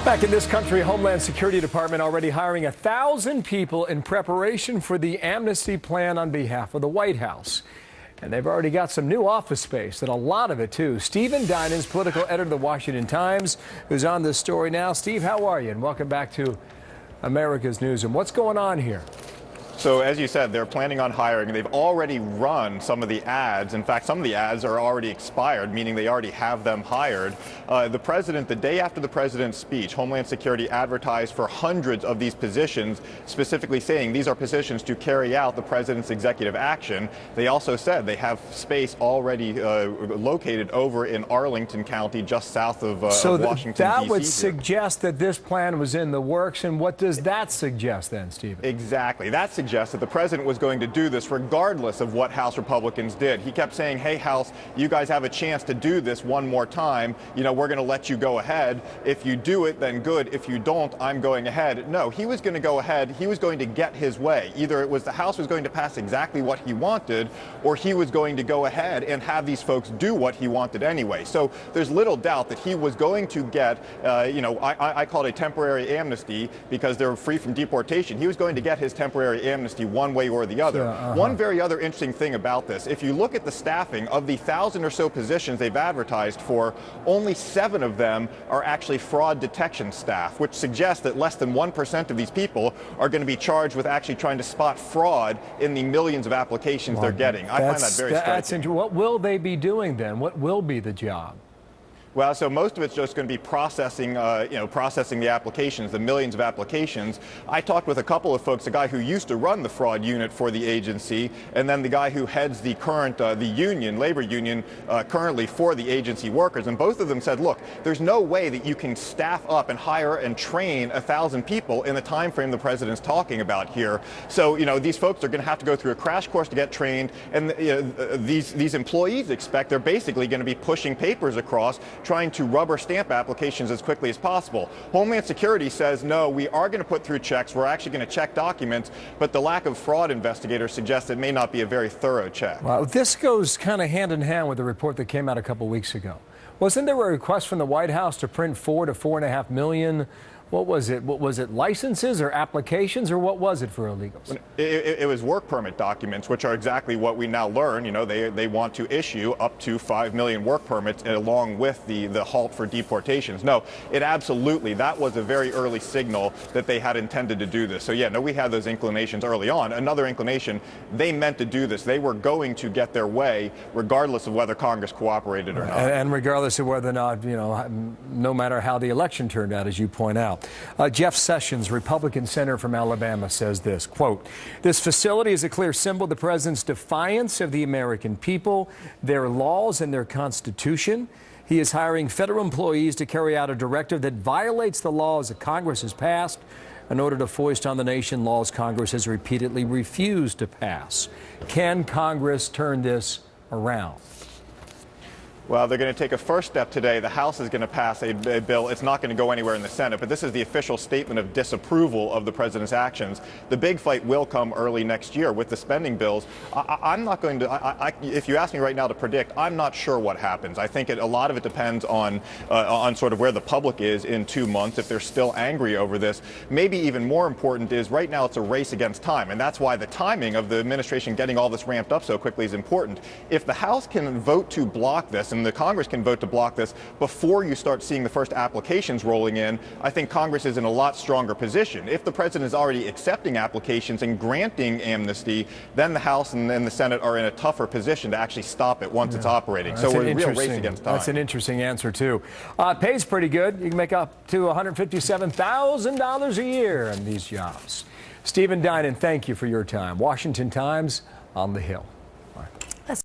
Back in this country, Homeland Security Department already hiring 1,000 people in preparation for the Amnesty plan on behalf of the White House. And they've already got some new office space, and a lot of it, too. Stephen Dinan's political editor of the Washington Times, who's on this story now. Steve, how are you? And welcome back to America's Newsroom. What's going on here? So as you said, they're planning on hiring. They've already run some of the ads. In fact, some of the ads are already expired, meaning they already have them hired. The day after the president's speech, Homeland Security advertised for hundreds of these positions, specifically saying these are positions to carry out the president's executive action. They also said they have space already located over in Arlington County, just south of Washington, D.C. That would suggest that this plan was in the works. And what does that suggest then, Stephen? Exactly. That suggests that the president was going to do this regardless of what House Republicans did. He kept saying, hey, House, you guys have a chance to do this one more time. You know, we're going to let you go ahead. If you do it, then good. If you don't, I'm going ahead. No, he was going to go ahead. He was going to get his way. Either it was the House was going to pass exactly what he wanted, or he was going to go ahead and have these folks do what he wanted anyway. So there's little doubt that he was going to get, I call it a temporary amnesty because they're free from deportation. He was going to get his temporary amnesty one way or the other. One very other interesting thing about this, if you look at the staffing of the 1,000 or so positions they've advertised for, only 7 of them are actually fraud detection staff, which suggests that less than 1% of these people are going to be charged with actually trying to spot fraud in the millions of applications they're getting. I find that very striking. What will they be doing then? What will be the job? Well, so most of it's just going to be processing, processing the applications, the millions of applications. I talked with a couple of folks, a guy who used to run the fraud unit for the agency, and then the guy who heads the current, the union, labor union, currently for the agency workers. And both of them said, look, there's no way that you can staff up and hire and train 1,000 people in the time frame the president's talking about here. So, these folks are going to have to go through a crash course to get trained, and these employees expect they're basically going to be pushing papers across, trying to rubber stamp applications as quickly as possible. Homeland Security says, no, we are going to put through checks. We're actually going to check documents, but the lack of fraud investigators suggests it may not be a very thorough check. Well, this goes kind of hand in hand with the report that came out a couple weeks ago. Wasn't there a request from the White House to print 4 to 4.5 million? What was it? What was it? Licenses or applications, or what was it for illegals? It was work permit documents, which are exactly what we now learn. They want to issue up to 5 million work permits along with the halt for deportations. No, that was a very early signal that they had intended to do this. So yeah, no, we had those inclinations early on. Another inclination, they meant to do this. They were going to get their way regardless of whether Congress cooperated or not. And regardless of whether or not, no matter how the election turned out, as you point out. Jeff Sessions, Republican senator from Alabama, says this, quote, "This facility is a clear symbol of the president's defiance of the American people, their laws, and their Constitution. He is hiring federal employees to carry out a directive that violates the laws that Congress has passed in order to foist on the nation laws Congress has repeatedly refused to pass. Can Congress turn this around?" Well, they're going to take a first step today. The House is going to pass a bill. It's not going to go anywhere in the Senate, but this is the official statement of disapproval of the president's actions. The big fight will come early next year with the spending bills. I'm not going to, if you ask me right now to predict, I'm not sure what happens. I think a lot of it depends on sort of where the public is in 2 months, if they're still angry over this. Maybe even more important is right now it's a race against time, and that's why the timing of the administration getting all this ramped up so quickly is important. If the House can vote to block this, and the Congress can vote to block this before you start seeing the first applications rolling in, I think Congress is in a lot stronger position. If the president is already accepting applications and granting amnesty, then the House and then the Senate are in a tougher position to actually stop it once it's operating. So we're in a real race against time. That's an interesting answer, too. Pays pretty good. You can make up to $157,000 a year in these jobs. Stephen Dinan, thank you for your time. Washington Times on the Hill. All right.